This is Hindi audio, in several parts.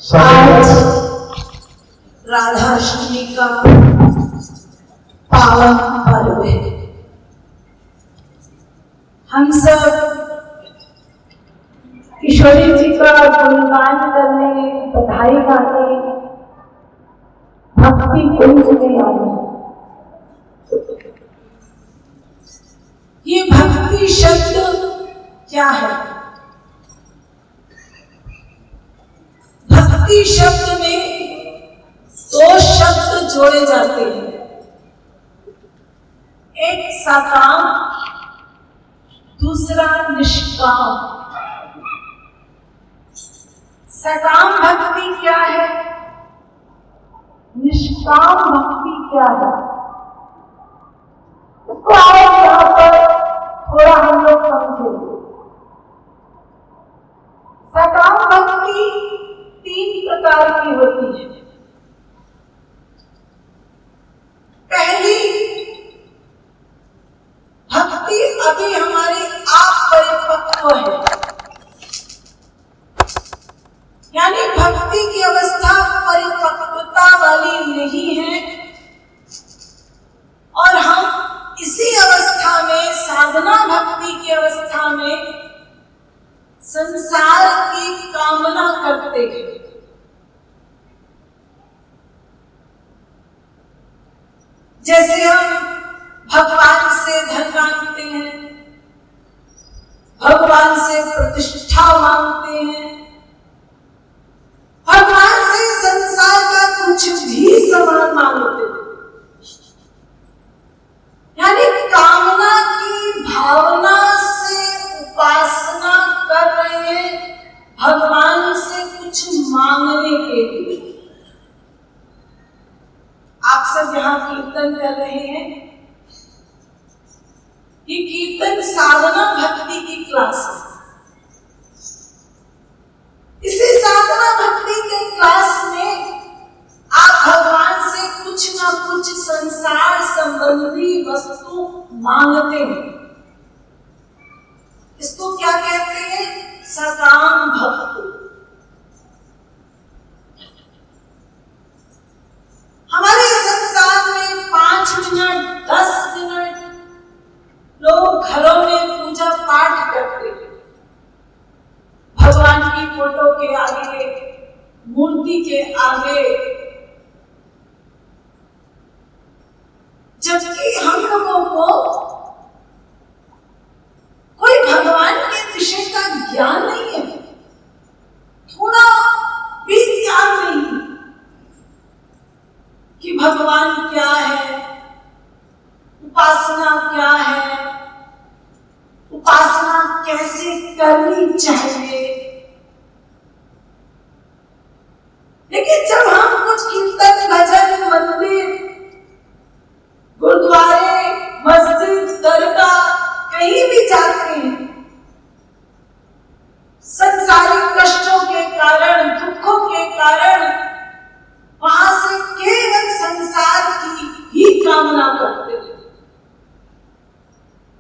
आज राधाष्टमी का पावन पर्व है। हम सब ईश्वरी जी का गुणगान करने, बधाई गाने भक्ति कुंज में आए। ये भक्ति शब्द क्या है? भक्ति शब्द में दो शब्द जोड़े जाते हैं, एक सकाम, दूसरा निष्काम। सकाम भक्ति क्या है, निष्काम भक्ति क्या है, इसको आओ यहाँ पर थोड़ा हम लोग समझेंगे। सकाम भक्ति 3 प्रकार की होती है। पहली भक्ति अभी हमारी अपरिपक्व है, यानी भक्ति की अवस्था परिपक्वता वाली नहीं है और हम इसी अवस्था में, साधना भक्ति की अवस्था में संसार की कामना करते हैं। जैसे हम भगवान से धन मांगते हैं, भगवान से प्रतिष्ठा मांगते हैं, भगवान से संसार का कुछ भी सामान मांगते हैं, यानी कामना की भावना से उपासना कर रहे हैं भगवान से कुछ मांगने के लिए। आप सब यहाँ कीर्तन कर रहे हैं, ये कीर्तन साधना भक्ति की क्लास है। इसी साधना भक्ति के क्लास में आप भगवान से कुछ ना कुछ संसार संबंधी वस्तु मांगते हैं। इसको क्या कहते हैं? सकाम भक्ति। हमारे संसार में 5 मिनट 10 मिनट लोग घरों में पूजा पाठ करते हैं, भगवान की फोटो के आगे, मूर्ति के आगे, जबकि हम लोगों को कोई भगवान के विषय का ज्ञान नहीं है, थोड़ा भी ज्ञान नहीं कि भगवान क्या है, उपासना क्या है, उपासना कैसे करनी चाहिए। लेकिन जब हम कुछ कीर्तन, भजन, मंदिर, गुरुद्वारे, मस्जिद, दरगाह कहीं भी जाते हैं, संसारिक कष्टों के कारण, दुखों के कारण वहां से केवल संसार की ही कामना करते हैं।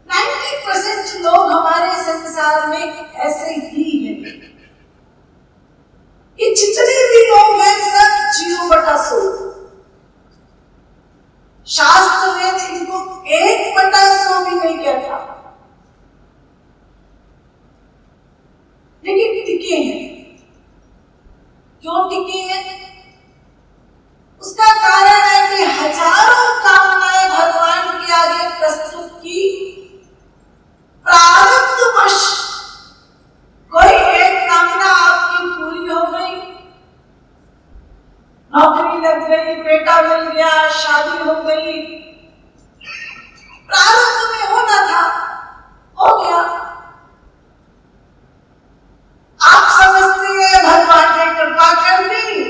90% लोग हमारे संसार में ऐसे ही हैं। ये जितने भी लोग हैं सब 0/100। शास्त्र में इनको 1/100 भी नहीं कहता, लेकिन टिके हैं। क्यों टिके हैं? उसका कारण है कि हजारों कामनाएं भगवान के आगे प्रस्तुत की, प्रारब्धवश कोई एक कामना आपकी पूरी हो गई, नौकरी लग गई, बेटा मिल गया, शादी हो गई, प्रारब्ध में होना था, हो गया। आप समझते हैं भगवान ने कृपा कर दी,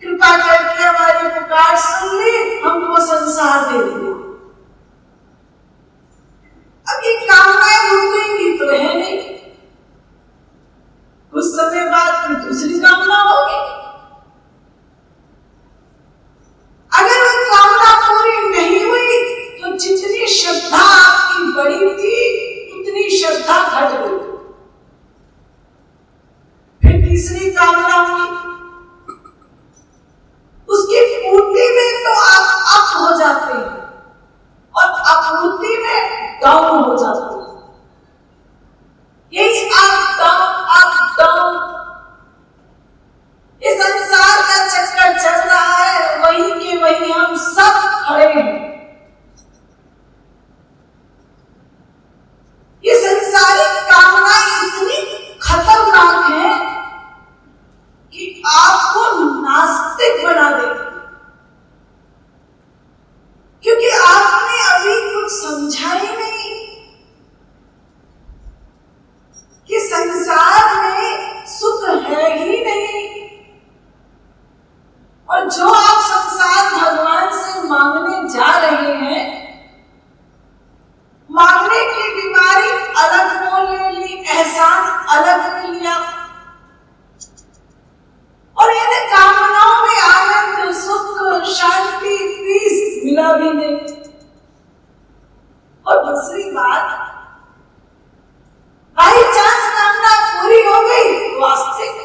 कृपा करके हमारी पुकार सुन ली, हमको संसार दे दिया। अब ये कामनाएं रुकेंगी तो है नहीं, कुछ समय बाद फिर दूसरी कामना होगी। अगर वो कामना पूरी नहीं हुई तो जितनी श्रद्धा कि आपको नास्तिक बना देगी, क्योंकि आपने अभी कुछ समझा ही नहीं कि संसार में सुख है ही नहीं, और जो आप संसार भगवान से मांगने जा रहे हैं, मांगने की बीमारी अलग मोल ले ली, एहसान अलग ले लिया, और यदि कामनाओं में आनंद, सुख, शांति, पीस मिला भी नहीं। और दूसरी बात, बाई चांस कामना पूरी हो गई वास्तविक,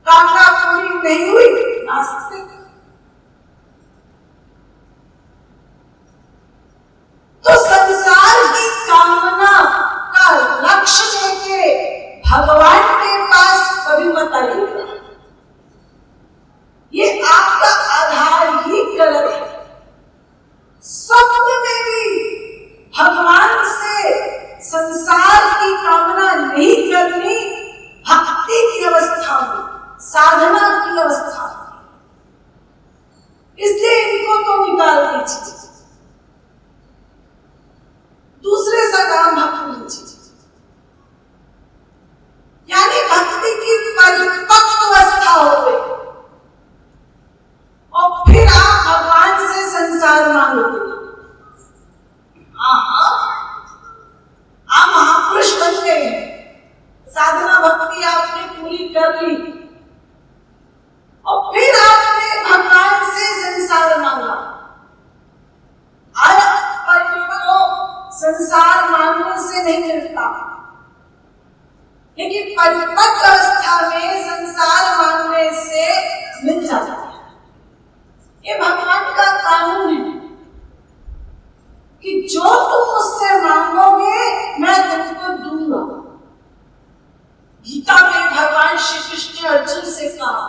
कामना पूरी नहीं हुई नास्तिक। तो संसार की कामना का लक्ष्य लेके भगवान के पास कभी मत आइएगा, ये आपका आधार ही गलत है। स्वप्न में भी भगवान से संसार की कामना नहीं करनी, भक्ति की अवस्था में, साधना की अवस्था में, इसलिए इनको तो निकाल दीजिए, दूसरे सा काम भक्ति लीजिए, यानी भक्ति की परिपक्व अवस्था हो गई, और फिर आप भगवान से संसार मांगोगे। आप महापुरुष बन गए हैं, साधना भक्ति आपने पूरी कर ली, और फिर आपने भगवान से संसार मांगा। आज संसार मांगने से नहीं मिलता, लेकिन परिपक्व अवस्था में संसार मांगने से मिल जाता है। ये भगवान का कानून है कि जो तुम मुझसे मांगोगे मैं तुमको दूंगा। गीता में भगवान श्री कृष्ण ने अर्जुन से कहा,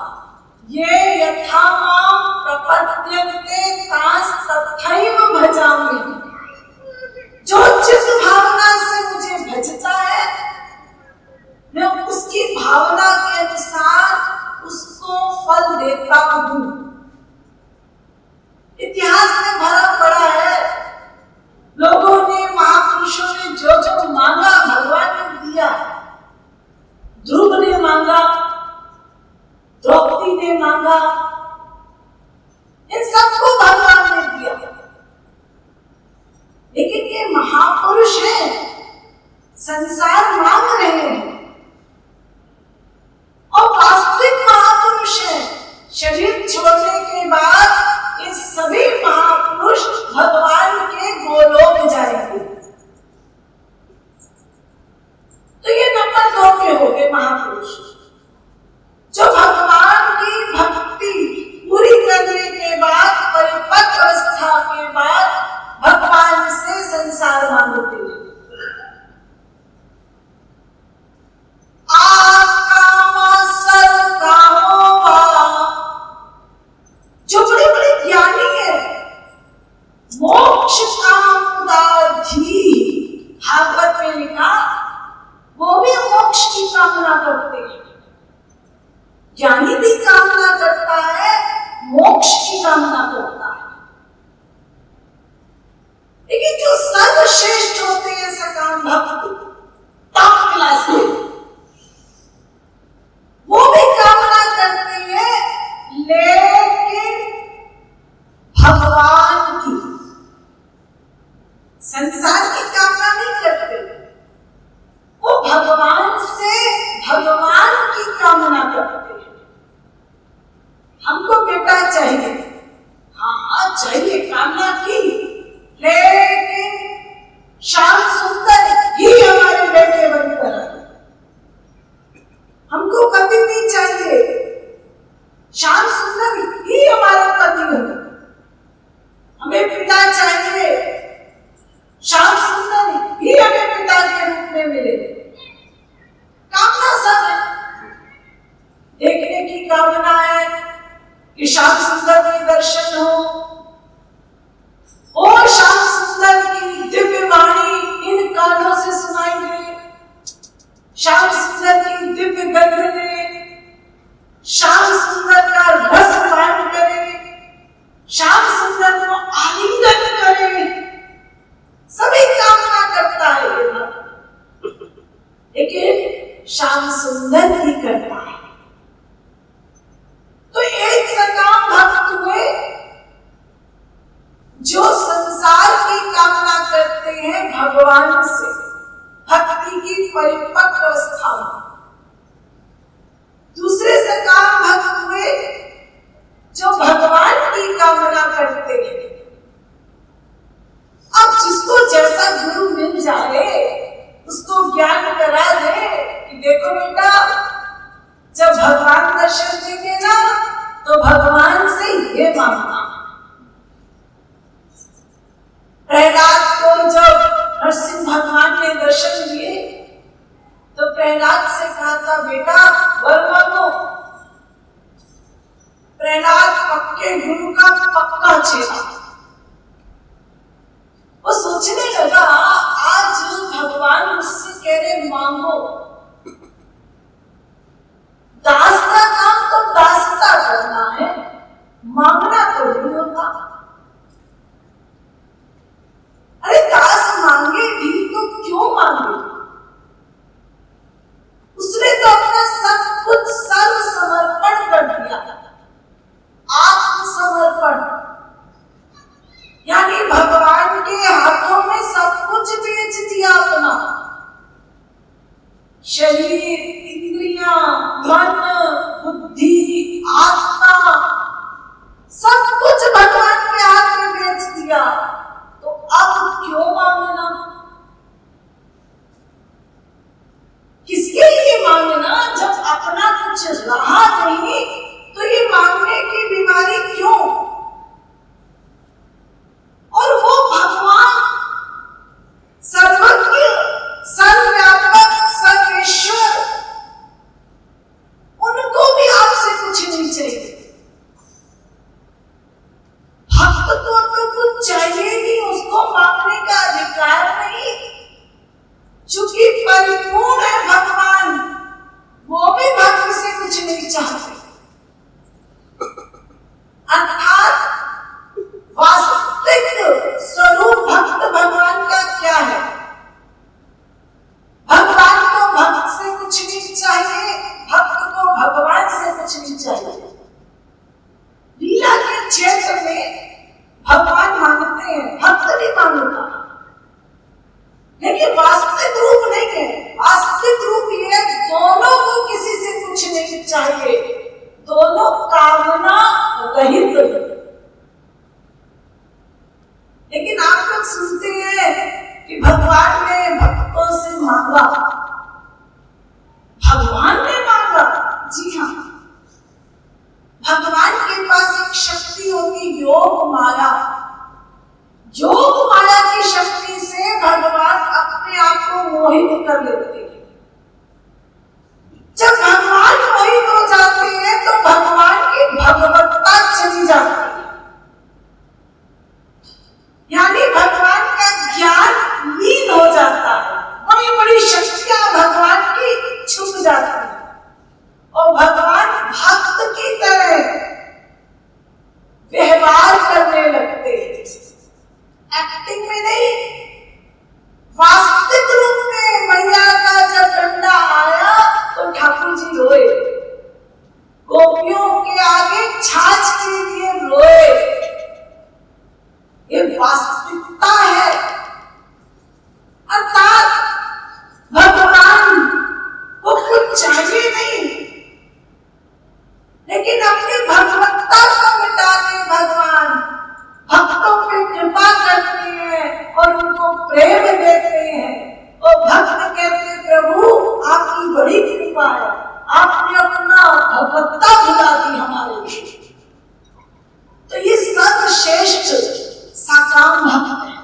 ये यथा मां प्रपद्यन्ते तास तथैव भजामि। जो जिस भावना से मुझे भजता है, मैं उसकी भावना के अनुसार उसको फल देता हूं। इतिहास में भरा पड़ा है, लोगों ने, महापुरुषों ने जो जो मांगा भगवान ने दिया। ध्रुव ने मांगा, द्रौपदी ने मांगा, इन सबको भगवान ने दिया। लेकिन ये महापुरुष हैं, संसार मांग रहे हैं, और वास्तविक महापुरुष हैं। शरीर छोड़ने के बाद ये सभी महापुरुष भगवान के गोलोक जाएंगे। तो ये नंबर 2 के हो गए महापुरुष, जो भगवान की भक्ति पूरी करने के बाद, परिपक्व अवस्था के बाद भगवान से संसार मांगते हैं। जो बड़े बड़े ज्ञानी है, मोक्ष कामदाधी, भागवत में लिखा, वो भी मोक्ष की कामना करते हैं। ज्ञानी भी कामना करता है, मोक्ष की कामना करता है। लेकिन जो सर्वश्रेष्ठ होते हैं सकाम भक्त, टॉप क्लास के, वो भी कामना करते हैं, लेकिन भगवान की, संसार की कामना नहीं करते। वो भगवान से भगवान की कामना करते हैं। हमको बेटा चाहिए, हाँ चाहिए, कामना की, लेकिन श्याम सुंदर ही हमारे बेटे बनकर, हमको पति नहीं चाहिए, श्याम सुंदर ही हमारे पति बने। हमें पिता चाहिए, श्याम सुंदर ही हमें पिता के रूप में मिले। कामना सब है, देखने की कामना है कि श्याम सुंदर के दर्शन हो, और श्याम सुंदर की दिव्य वाणी इन कानों से सुनाई दे, श्याम सुंदर की दिव्य गंध ने आश्रय देंगे ना तो भगवान से ये मांगना। प्रहलाद को जब नरसिंह भगवान ने दर्शन दिए तो प्रहलाद से कहा था, बेटा वर मांगो। प्रहलाद पक्के गुरु का पक्का चेला। वो सोचने लगा, आज भगवान मुझसे कह रहे मांगो, दास का काम तो दासता करना है, मांगना तो नहीं होता। अरे दास मांगे भी तो क्यों मांगे? उसने तो अपना सब कुछ सर्व समर्पण कर दिया, आत्मसमर्पण, यानी भगवान के हाथों में सब कुछ बेच दिया अपना। शरीर, इंद्रियां, मन, बुद्धि, आत्मा, सब कुछ भगवान के हाथ में बेच दिया। तो अब क्यों मांगना? किसके लिए मांगना जब अपना कुछ रहा नहीं? तो ये मांगने की बीमारी क्यों? और वो भगवान सर्वज्ञ, सर्वव्यापक, सर्वेश्वर, उनको भी आपसे कुछ नहीं चाहिए। भक्त को तो कुछ चाहिए नहीं, उसको मांगने का अधिकार नहीं, चूंकि परिपूर्ण है भगवान, वो भी भक्त से कुछ नहीं चाहते। अर्थात वास्तविक स्वरूप भक्त भगवान का क्या है? भगवान को भक्त से कुछ नहीं चाहिए, भक्त को भगवान से कुछ नहीं चाहिए। लीला के क्षेत्र में भगवान मांगते हैं, भक्त नहीं मांगता, लेकिन वास्तविक रूप नहीं है। वास्तविक रूप ये दोनों को किसी से कुछ नहीं चाहिए, दोनों कामना रहित। लेकिन आप लोग सुनते हैं कि भगवान ने भक्तों से मांगा, भगवान ने मांगा। जी हाँ, भगवान के पास एक शक्ति होती, योग माया। योग माया की शक्ति से भगवान अपने आप को मोहित कर लेते हैं। जब भगवान मोहित हो जाते हैं तो भगवान की भगवत्ता चली जाती है, यानी भगवान का ज्ञान लीन हो जाता है, बड़ी बड़ी शक्तियां भगवान की छुप जाती है और भगवान भक्त की तरह व्यवहार करने लगते हैं। एक्टिंग में नहीं, वास्तविक रूप में मैया का जब डंडा आया तो ठाकुर जी रोए, गोपियों के आगे छाछ के लिए रोए। ये वास्तविकता है। अर्थात भगवान को कुछ चाहिए नहीं, लेकिन अपनी भगवत्ता को मिटा के भगवान भक्तों पे कृपा करते हैं और उनको प्रेम देते हैं। और भक्त कहते हैं, प्रभु आपकी बड़ी कृपा है, आपने अपना भगवत्ता भुला दी हमारे लिए। तो ये सर्वश्रेष्ठ साकाम भक्त है,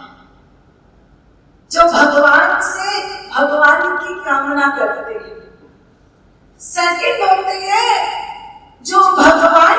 जो भगवान से भगवान की कामना करते हैं। सेकंड होते हैं जो भगवान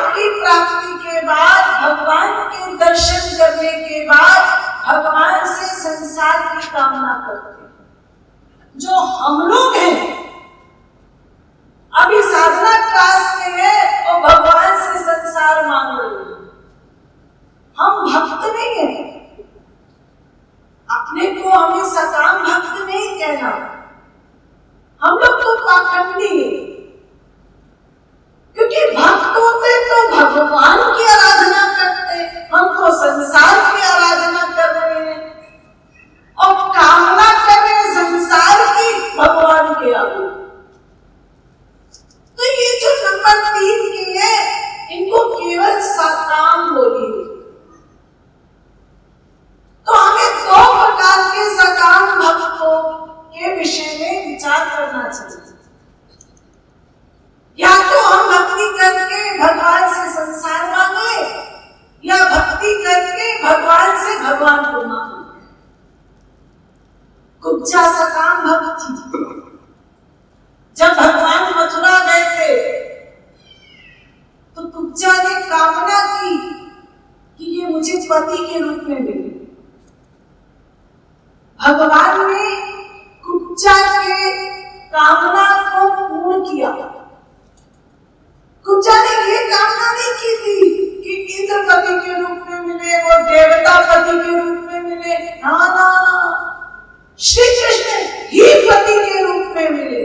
कुब्जा सकाम भक्त थी। जब भगवान मथुरा गए थे तो कुब्जा ने कामना की कि ये मुझे पति के रूप में मिले। भगवान ने कुब्जा के कामना को पूर्ण किया। कुब्जा ने ये कामना नहीं की थी कि इंद्र पति के रूप में मिले, वो देवता पति के रूप में मिले। ना ना, श्री कृष्ण ही पति के रूप में मिले।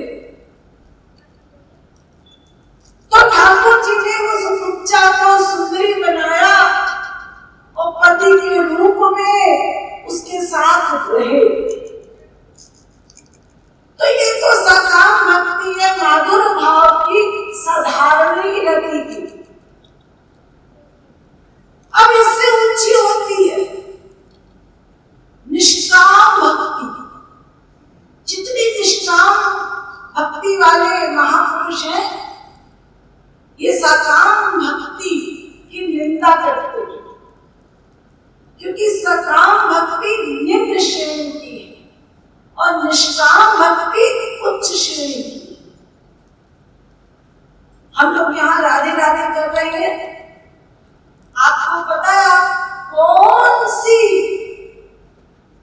तो ठाकुर जी ने उस कुब्जा को सुंदरी बनाया और पति के रूप में उसके साथ रहे। तो ये तो सकाम भक्ति है, माधुर भाव की साधारण ही गति की। अब इससे ऊंची होती है निष्काम भक्ति। जितनी निष्काम भक्ति वाले महापुरुष हैं, ये सकाम भक्ति की निंदा करते हैं, क्योंकि सकाम भक्ति निम्न श्रेणी की है और निष्काम भक्ति उच्च श्रेणी की। हम लोग यहाँ राधे राधे कर रहे हैं। आपको पता है कौन सी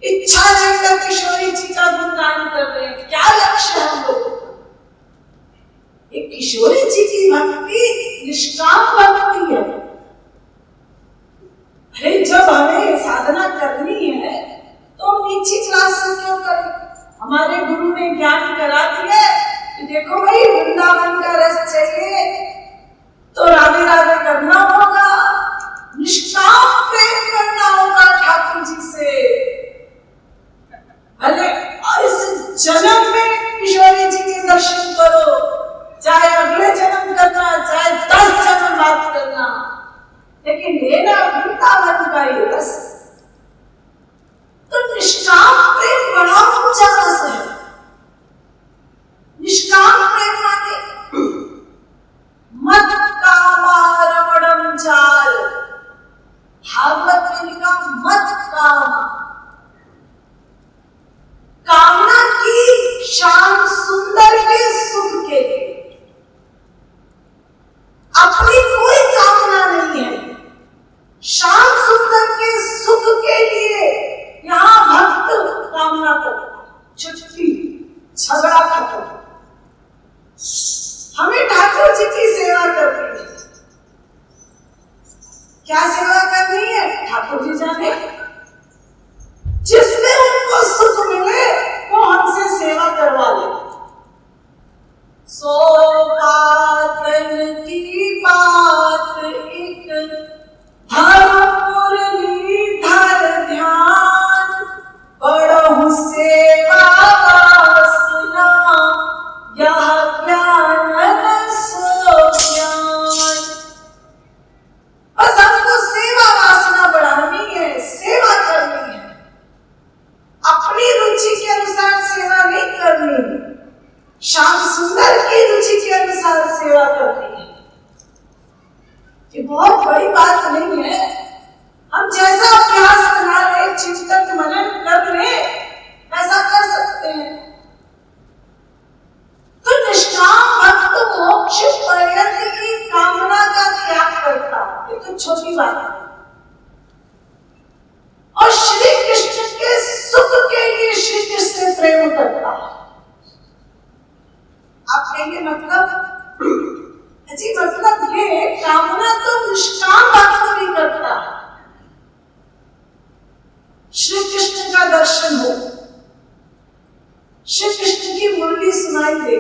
इच्छा लेकर किशोरी जी का गुणगान कर रहे हैं? क्या लक्ष्य है हम लोगों का? एक किशोरी जी की भक्ति निष्काम भक्ति है। अरे जब हमें साधना करनी है तो हम नीची क्लास से क्यों करें? हमारे गुरु ने ज्ञान करा दिया कि देखो भाई, वृंदावन का रस चाहिए तो राधे राधे करना होगा, निष्काम प्रेम करना होगा ठाकुर जी से। भले और इस जन्म में किशोरी जी के दर्शन करो, चाहे अगले जन्म करना, चाहे 10 जन्म बाद करना, लेकिन लेना वृंदावन का ये रस। तो निष्काम प्रेम बड़ा ऊंचा रस है। निष्काम प्रेम माने मत कामारमणम चार। भागवत में लिखा मत कामा, कामना की श्याम सुंदर के सुख के लिए। अपनी कोई कामना नहीं है, श्याम सुंदर के सुख के लिए यहाँ भक्त कामना करता। छुट्टी, झगड़ा खत्म। हमें ठाकुर जी की सेवा करनी है। क्या सेवा करनी है? ठाकुर जी जाने। जिसमें उनको सुख मिले वो हमसे सेवा करवा ले। सो पातन की बात एक मुरली धर ध्यान, बड़हु सेवा वासना, यह ज्ञान सो ज्ञान। बस हमको सेवा वासना बढ़ानी है, सेवा करनी है। अपनी रुचि के अनुसार सेवा नहीं करनी, श्याम सुंदर की रुचि के अनुसार सेवा करनी है। ये बहुत बड़ी बात नहीं है। हम जैसा अभ्यास बना ले, चिंतन मनन कर ले, ऐसा कर सकते हैं। तो निष्काम भक्त मोक्ष पर्यंत की कामना का त्याग करता, ये तो छोटी बात है। और श्री कृष्ण के सुख के लिए श्री कृष्ण से प्रेम करता है। आप कहेंगे मतलब जी, मतलब ये कामना तो निष्काम भक्त भी करता है। श्री कृष्ण का दर्शन हो, श्री कृष्ण की मुरली सुनाई दे,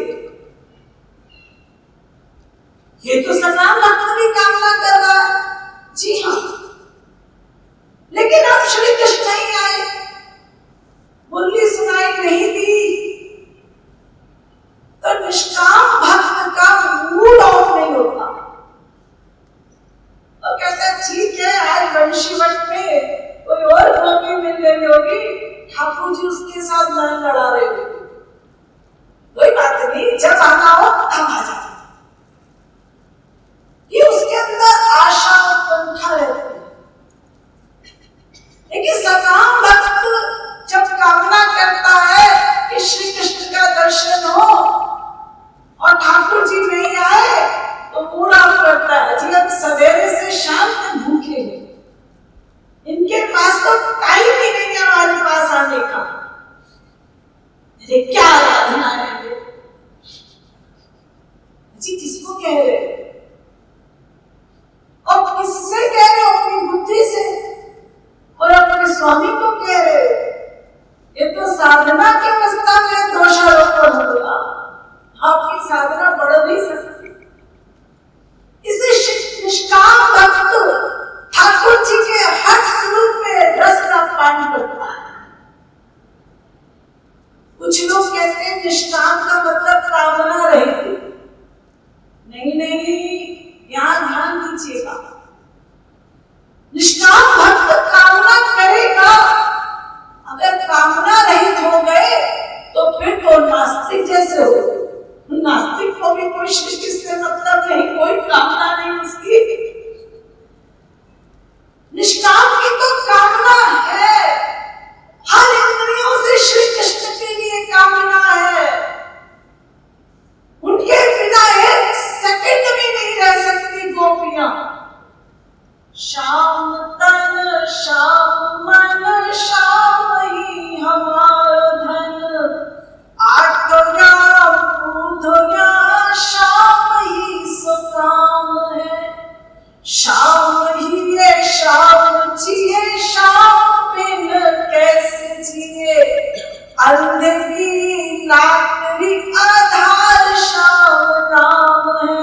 ये तो सकाम भक्त भी कामना कर रहा है। जी हाँ, लेकिन अब श्री कृष्ण नहीं आए, मुरली सुनाई नहीं दी, तो निष्काम भक्त का मूड ऑफ नहीं होता। तो कहता ठीक है, आज वंशीवट में कोई और गोपी मिल रही होगी, ठाकुर जी उसके साथ नैन लड़ा रहे थे, कोई बात नहीं, जब आना हो तब आ जाता। ये उसके अंदर आशा उत्कंठा रहती है। लेकिन सकाम भक्त जब कामना करता है जी अब सवेरे से शाम तक भूखे हैं, इनके पास तो टाइम ही नहीं है हमारे पास आने का। अरे क्या आराधना है ये जी, किसको कह रहे हो और किससे कह रहे हो? अपनी बुद्धि से और अपने स्वामी को कह रहे हो। ये तो साधना की अवस्था में दोषारोपण होगा, आपकी साधना बढ़ नहीं सकती। इसे निष्काम भक्त ठाकुर जी के हर स्वरूप में रस का पान करता है। कुछ लोग कहते हैं निष्काम का मतलब कामना रहित। नहीं, यहां ध्यान दीजिएगा। निष्काम भक्त कामना करेगा, अगर कामना रहित हो गए तो फिर तो नास्तिक जैसे हो। नास्तिक को भी कोई सृष्टि से मतलब नहीं, कोई कामना नहीं उसकी। निष्काम की तो कामना है, हर इंद्रियों से श्री कृष्ण के लिए कामना है। उनके बिना एक सेकंड भी नहीं रह सकती गोपियां। श्याम तन श्याम मन श्याम ही हमारा धन, आत्मा पूधया श्याम ही सुकाम है। श्याम ही है श्याम जिए, श्याम बिन कैसे जिए। अंधेरी लाकड़ी आधार श्याम नाम है।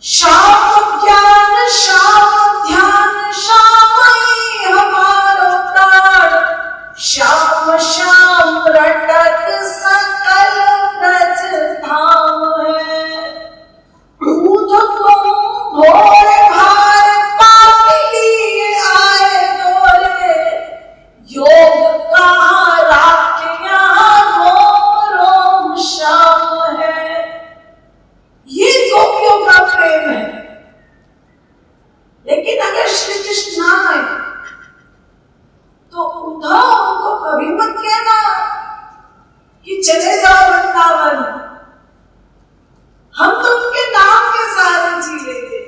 श्याम ज्ञान श्याम ध्यान श्याम ही हमारो प्राण, श्याम श्याम रटत सकल ब्रज धाम है। दूध तुम भोर भार पापी लिए आए डोरे, योग कहाँ राख यहाँ रोम रोम श्याम है। ये गोपियों का प्रेम है। लेकिन अगर श्री कृष्ण ना आए तो उद्धव उनको कभी मत कहना कि चले जाओ वृंदावन, हम तो उनके नाम के सहारे जी लेंगे।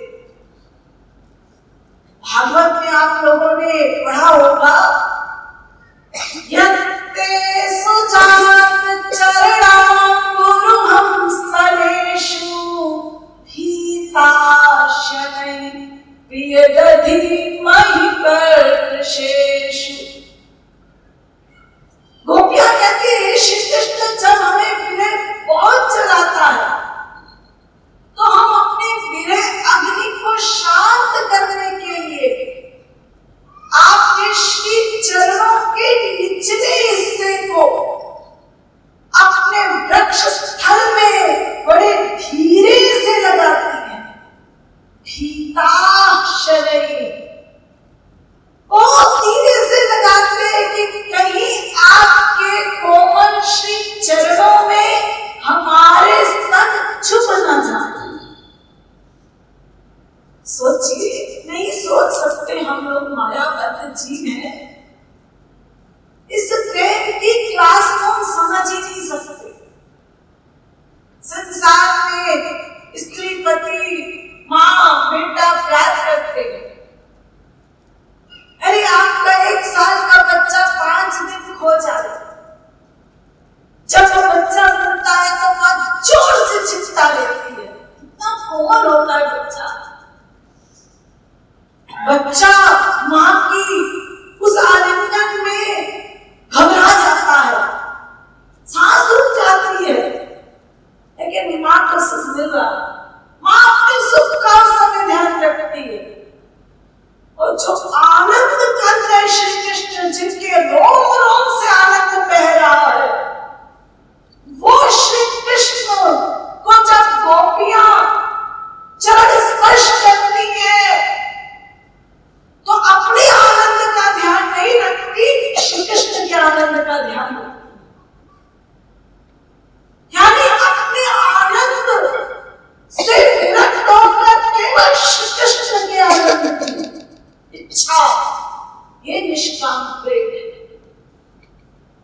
भागवत में आप लोगों ने पढ़ा होगा, यत्ते सुजात चरणाम्बुरुहं स्थलेषु भीताशनै प्रियदधि महिकर्षेषु। गोपियां कहती है श्री कृष्ण जब हमें विरह बहुत चलाता है तो हम अपने विरह अग्नि को शांत करने के लिए आपके श्री चरणों के निचले हिस्से को अपने वृक्ष स्थल में बड़े धीरे से लगाती है। भीताशनै, बहुत धीरे से लगाते हैं कि कहीं आपके कोमल श्री चरणों में हमारे स्तन छुप न जाए। सोचिए, नहीं सोच सकते हम लोग मायाबद्ध जीव हैं। इस प्रेम की क्लास को हम समझ ही नहीं सकते। संसार में स्त्री पति माँ बेटा प्यार करते हैं। अरे आपका 1 साल का बच्चा 5 दिन खो जाए, जब वो बच्चा मिलता है तो माँ जोर से चिल्ला लेती है। कितना कोमल होता है बच्चा। बच्चा माँ की उस आलिंगन में घबरा जाता है, सांस रुक जाती है, लेकिन माँ को सुख मिल रहा। माँ अपने सुख का उस समय ध्यान रखती है। और जो आनंद कर रहे श्री कृष्ण, जिनके रोम रोम से आनंद बह रहा है, वो श्री कृष्ण को जब गोपियां चरण स्पर्श करती है तो अपने आनंद का ध्यान नहीं रखती, श्री कृष्ण के आनंद का ध्यान रखती। यानी अपने आनंद से विरक्त होकर केवल श्री कृष्ण के आनंद की इच्छा, ये निष्काम प्रेम है।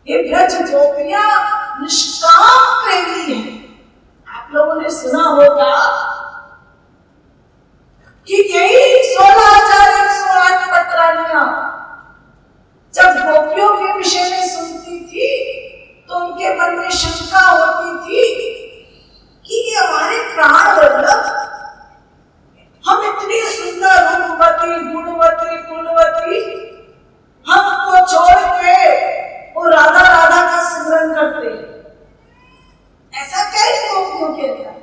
ये ब्रज गोपियां निष्काम प्रेमी है। आप लोगों ने सुना होगा गुणवती कुलवती हमको छोड़ के वो राधा राधा का सिमरन करते हैं। ऐसा क्या है गोपियों के अंदर?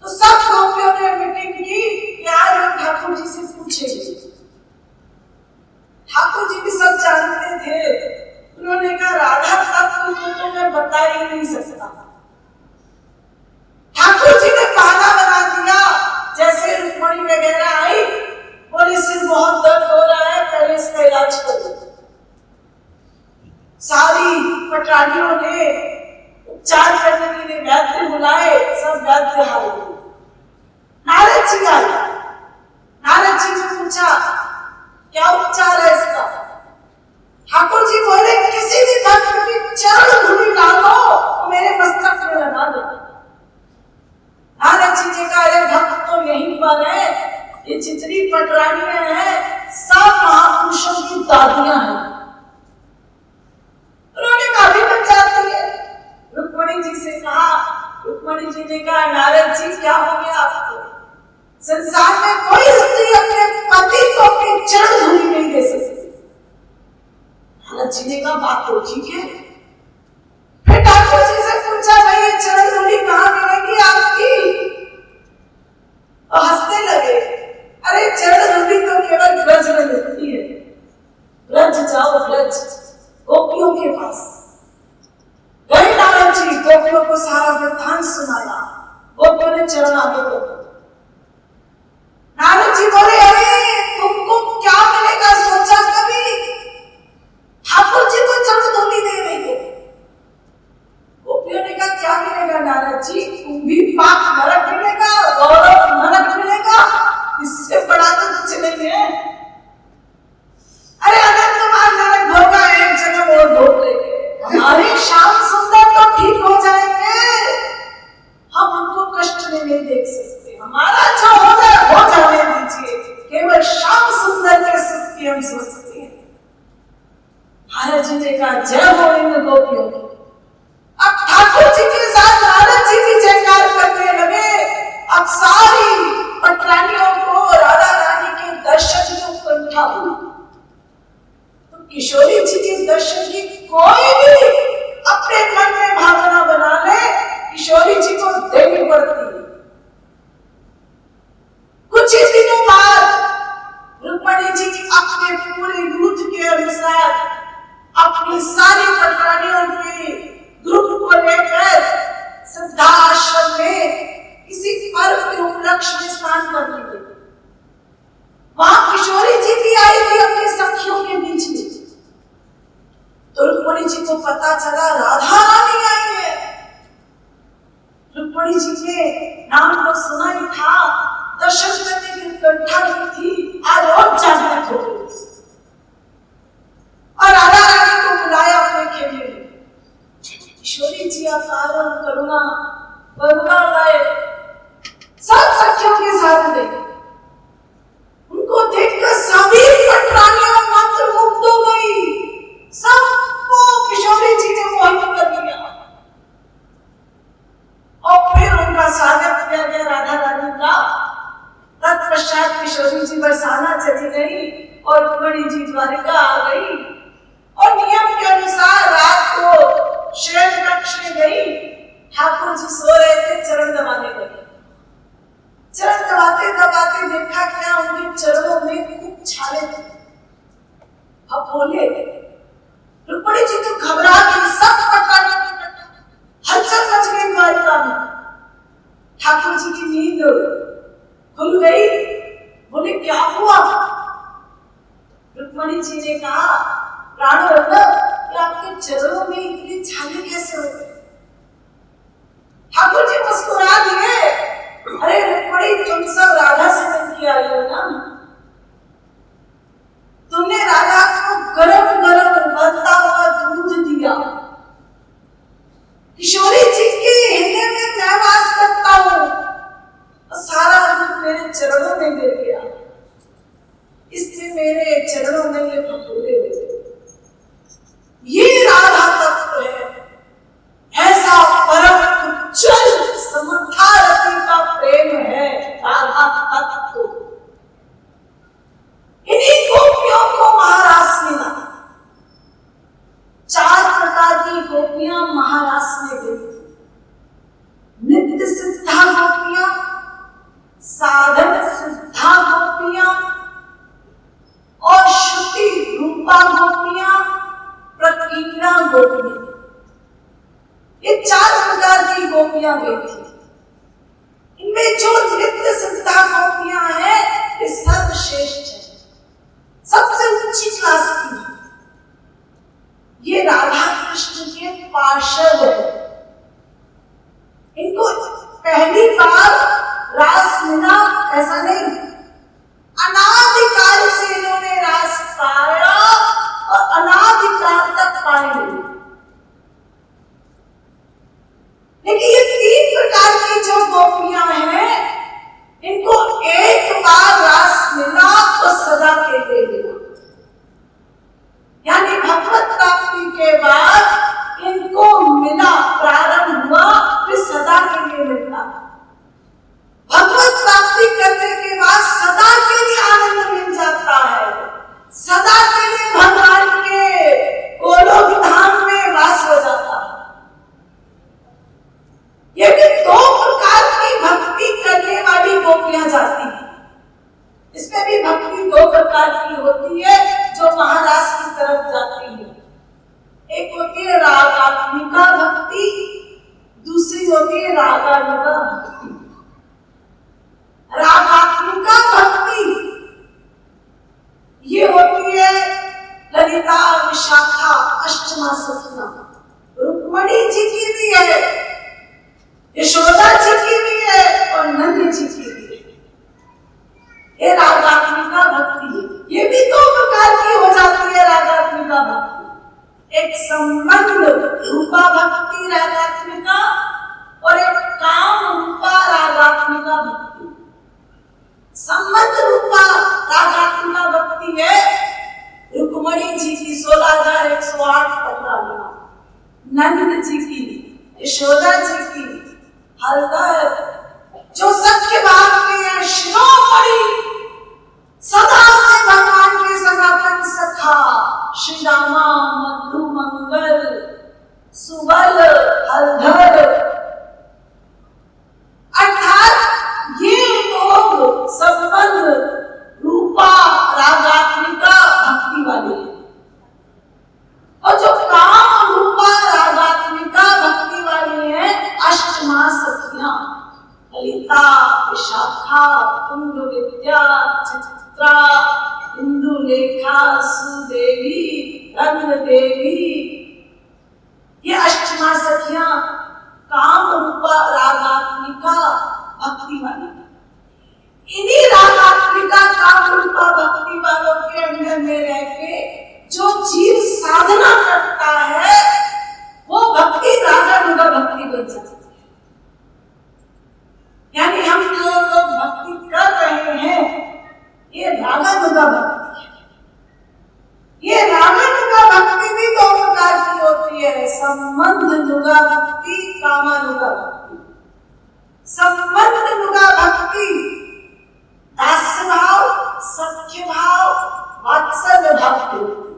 तो सब गोपियों ने मीटिंग की कि आज हम ठाकुर जी से पूछेंगे। ठाकुर जी भी सब जानते थे। उन्होंने कहा राधा तत्व को तो मैं बता ही नहीं सकता। ठाकुर जी ने बहाना बना दिया, जैसे रुक्मणी वगैरह आई, बोले सिर बहुत दर्द हो रहा है, पहले इसका इलाज करो। सारी पटरानियों ने उपचार करने के लिए वैद्य बुलाए, सब वैद्य हारे। नारद जी आए, नारद जी ने पूछा क्या उपचार है इसका? ठाकुर जी बोले किसी भी भक्त की चरण धूलि डालो और मेरे मस्तक में लगा दो। नारद जी ने कहा अरे भक्त तो यहीं पर है, ये जितनी पटरानियां हैं सब महापुरुषों की दादियां हैं। उन्होंने कहा भी बन जाती है। रुक्मणी जी से कहा, रुक्मणी जी ने कहा नारद जी क्या हो गया आपको? संसार में कोई स्त्री अपने पति को अपनी चरण धूलि नहीं दे सकती। नारद जी ने कहा बात तो ठीक है। फिर ठाकुर जी से पूछा भाई ये चरण धूलि कहाँ मिलेगी आपकी? और हंसने लगे, अरे चरण धूलि तो केवल ब्रज में मिलती है। ब्रज जाओ, ब्रज गोपियों के पास गए। नारद जी गोपियों को सारा वृत्तांत सुनाया। गोपियों ने चरण आगे बढ़ाया। नारद जी बोले अरे तुमको क्या मिलेगा सोचा कभी? ठाकुर जी तो चरण धूलि दे रही है। गोपियों ने कहा क्या मिलेगा नारद जी? तुम भी पाक नरक मिलेगा, गौरव नरक मिलेगा, इससे बड़ा तो कुछ नहीं है। अरे अगर तुम्हारा नरक भोगा एक जगह और भोग लेंगे, हमारे श्याम सुंदर तो ठीक हो जाएंगे, हम उनको कष्ट में नहीं देख सकते। हमारा जो होगा हो जाने दीजिए, केवल श्याम सुंदर के सुख की हम सोचते हैं। नारद जी ने कहा जय हो इन गोपियों की। अब ठाकुर जी के साथ नारद जी भी जयकार करने लगे। अब सारी पटरानियों को राधा रानी के दर्शन की उत्कंठा हुई। तो किशोरी जी के दर्शन की कोई भी अपने मन में भावना बना ले, किशोरी जी को देनी पड़ती है। कुछ ही दिनों बाद रुक्मणी जी अपने पूरे यूथ के अनुसार अपनी सारी पटरानियों के ग्रुप को लेकर सिद्धा आश्रम में किसी पर्व के उपलक्ष्य में स्नान करने गई। वहां किशोरी जी भी आई थी अपनी सखियों के बीच में। तो रुक्मणी जी को पता चला राधा रानी आई है। रुक्मणी जी ने नाम तो सुना ही था, दर्शन करने की उत्कंठा भी थी, आज और जागृत हो गई और राधा रानी को बुलाया अपने खेमे में। किशोरी जी कारण करुणा करुणा लाए सब सखियों के साथ गए। उनको देखकर सभी पटरानियां मंत्रमुग्ध हो गई। सबको किशोरी जी ने मोहित कर दिया और फिर उनका स्वागत किया गया राधा रानी का। तत्पश्चात किशोरी जी बरसाना चली गई और रुक्मणी जी द्वारिका आ गई और नियम के अनुसार रात को शयन कक्ष में गई। ठाकुर जी सो रहे थे, चरण दबाने लगे। चरण दबाते दबाते देखा क्या उनके चरणों में खूब छाले थे, फफोले। रुक्मणी जी तो घबरा गई, सब हलचल मच गई द्वारिका में। ठाकुर जी की नींद खुल गई। बोले क्या हुआ? रुक्मणी जी ने कहा प्राणवल्लभ कि आपके चरणों में इतनी छाले कैसे हो गए? ठाकुर जी मुस्कुरा दिए, अरे रुक्मणी तुम सब राधा से मिल के आई हो ना, तुमने राधा को गरम गरम उबलता हुआ दूध दिया। किशोरी जी के हृदय में मैं वास करता हूँ और सारा दूध मेरे चरणों में गिर गया, इससे मेरे चरणों में ये फफूंदे हुए। ये राधा तत्व है, ऐसा परम उज्जवल समर्थारती का प्रेम है राधा तत्व। प्रकार की होती है जो महाराज की तरफ जाती है। एक होती है रागात्मिका भक्ति, दूसरी होती है रागानुगा भक्ति। रागात्मिका भक्ति ये होती है ललिता, विशाखा, अष्टमा सखियां। रुक्मणी जी की भी है, यशोदा जी की भी है और नंद जी की भी है। ये रागात्मिका भक्ति है। ये भी दो प्रकार की हो जाती है रागात्मिका भक्ति। एक संबंध रूपा भक्ति रागात्मिका और एक काम रूपा रागात्मिका भक्ति। संबंध रूपा रागात्मिका भक्ति है रुक्मणी जी की 16,108 पटरानी, नंद जी की, यशोदा जी की, हलदर, जो सत्य भाव के हैं शिरोमणि, सदा से भगवान के सनातन सखा श्री रामा, मधु मंगल, सुबल, हलधर। अर्थात ये लोग संबंध रूपा रागात्मिका भक्ति वाले हैं। और जो काम रूपा रागात्मिका भक्ति वाली है अष्टमा सखियां, ललिता, विशाखा, कुंद विद्या, चित्रा, इंदुलेखा, सुदेवी, रंग देवी, ये अष्टमा सखियां काम रूपा रागात्मिका भक्ति वाली। इन्हीं रागात्मिका काम रूपा भक्ति वालों के अंदर में रह के जो जीव साधना करता है वो भक्ति रागानुगा भक्ति बन जाती है। यानी हम जो लोग भक्ति कर रहे हैं ये रागानुगा भक्ति है। ये रागानुगा भक्ति भी दो प्रकार की होती है, संबंधनुगा भक्ति, कामानुगा भक्ति। संबंधनुगा भक्ति दास्य भाव, सख्य भाव, वात्सल्य भाव की होती है।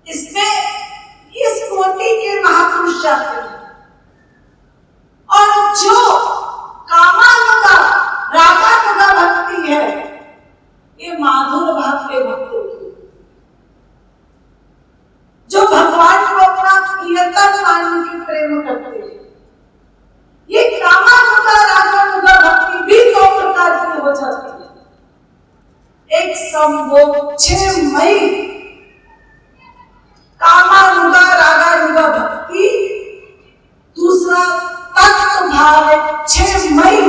इसमें इस कोटि के महापुरुष जाते हैं। और जो कामानुगा रागानुगा भक्ति है ये माधुर भाव के भक्त होते हैं, जो भगवान को अपना प्रियतम मान के प्रेम करते हैं। ये कामानुगा रागानुगा भक्ति भी दो प्रकार की हो जाती है। एक संभोगमयी कामानुगा रागानुगा भक्ति, दूसरा तत्व भावमयी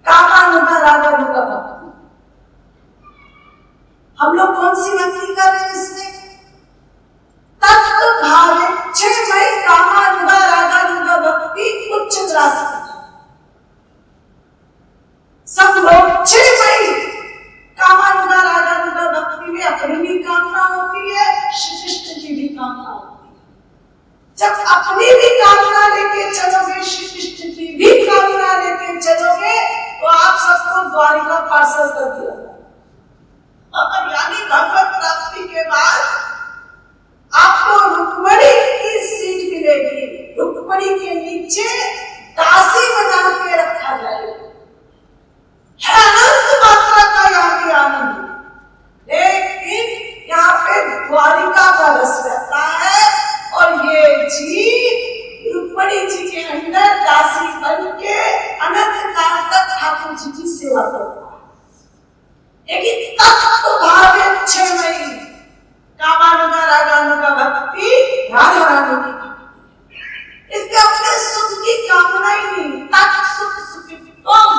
कामानुगा रागानुगा भक्ति। हम लोग कौन सी भक्ति कर रहे हैं इसमें? तत्व भावमयी कामानुगा रागानुगा भक्ति उच्च राशि, संभोगमयी कामानुगा रागानुगा भक्ति में अपनी भी कामना होती है, श्री कृष्ण की भी कामना होती है। जब अपनी भी कामना लेके चलोगे, श्री कृष्ण की भी कामना लेके चलोगे तो आप सबको द्वारिका पार्सल कर दिया। यानी भगवत प्राप्ति के बाद आपको रुक्मणी की सीट मिलेगी, रुक्मणी के नीचे दासी बना के रखा जाएगा। है अनंत मात्रा का यहाँ पे आनंद, लेकिन यहाँ पे द्वारिका का रस रहता है और ये जी रुक्मणी जी के अंदर दासी बन के अनंत काल तक ठाकुर जी की सेवा करता है। लेकिन तत्व भावमयी कामानुगा रागानुगा भक्ति राधा रानी की भक्ति, इसके अपने सुख की कामना ही नहीं, तत् सुख सुखित्वम,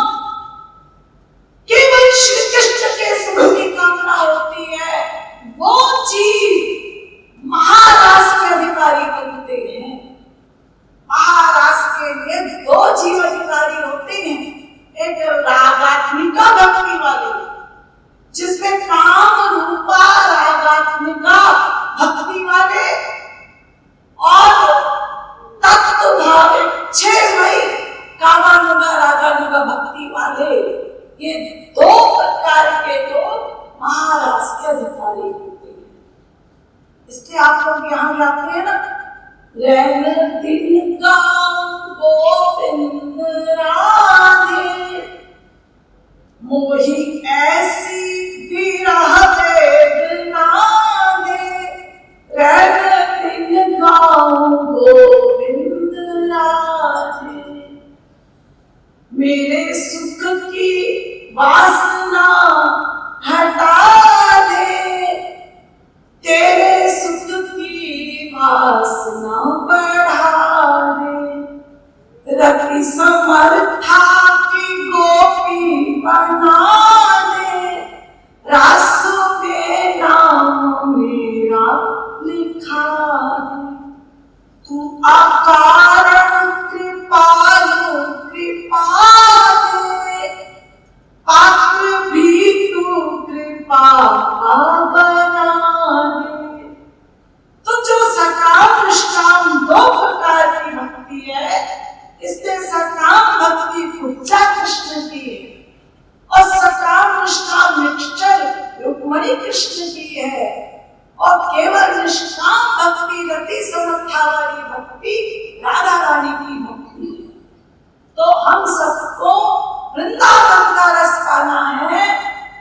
केवल श्री कृष्ण के सुख की कामना होती है। वो जीव महाराज के अधिकारी बनते हैं। महाराज के लिए दो जीव अधिकारी होते हैं, एक रागात्मिका भक्ति वाले जिसमें काम रूपा रागात्मिका भक्ति वाले और तत्व भावमयी कामानुगा रागानुगा भक्ति वाले, ये दो प्रकार के लोग महाराज के अधिकारी होते हैं। इसलिए आप लोग यहाँ जाते हैं ना, रैन दिन गाँव गोविंद राधे, मोही ऐसी विरह वेदना दे, रैन दिन गाऊं गोविंद राधे। मेरे सुख की वासना हटा दे, तेरे सुख की वासना बढ़ा दे। रति समर्था की गोपी बना दे, रासों में नाम मेरा लिखा दे। तू अकारण कृपालु कृपा दे, पात्र भी तू कृपा का बना दे। तो जो सकाम निष्काम दो प्रकार की भक्ति है, इसमें सकाम भक्ति पूजा कृष्ण की है और सकाम निष्काम निश्चल रुक्मणी कृष्ण की है, और केवल निष्काम भक्ति रति समर्था वाली भक्ति राधा रानी की भक्ति है। तो हम सबको वृंदावन का रस पाना है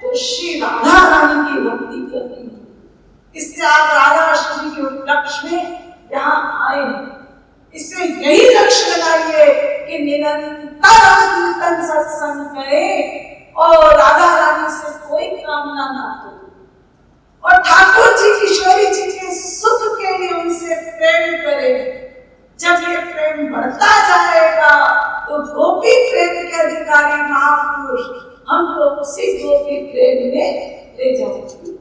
तो श्री राधा रानी की भक्ति करनी है। इससे आप राधा अष्टमी के उपलक्ष्य में यहाँ आए हैं, इससे यही लक्ष्य लगाइए कि निरंतर कीर्तन सत्संग करें और राधा रानी से कोई कामना ना करें, और ठाकुर जी किशोरी जी के सुख के लिए उनसे प्रेम करें। जब ये प्रेम बढ़ता जाएगा तो गोपी प्रेम के अधिकारी महापुरुष हमको उसी गोपी प्रेम में ले जाएंगे।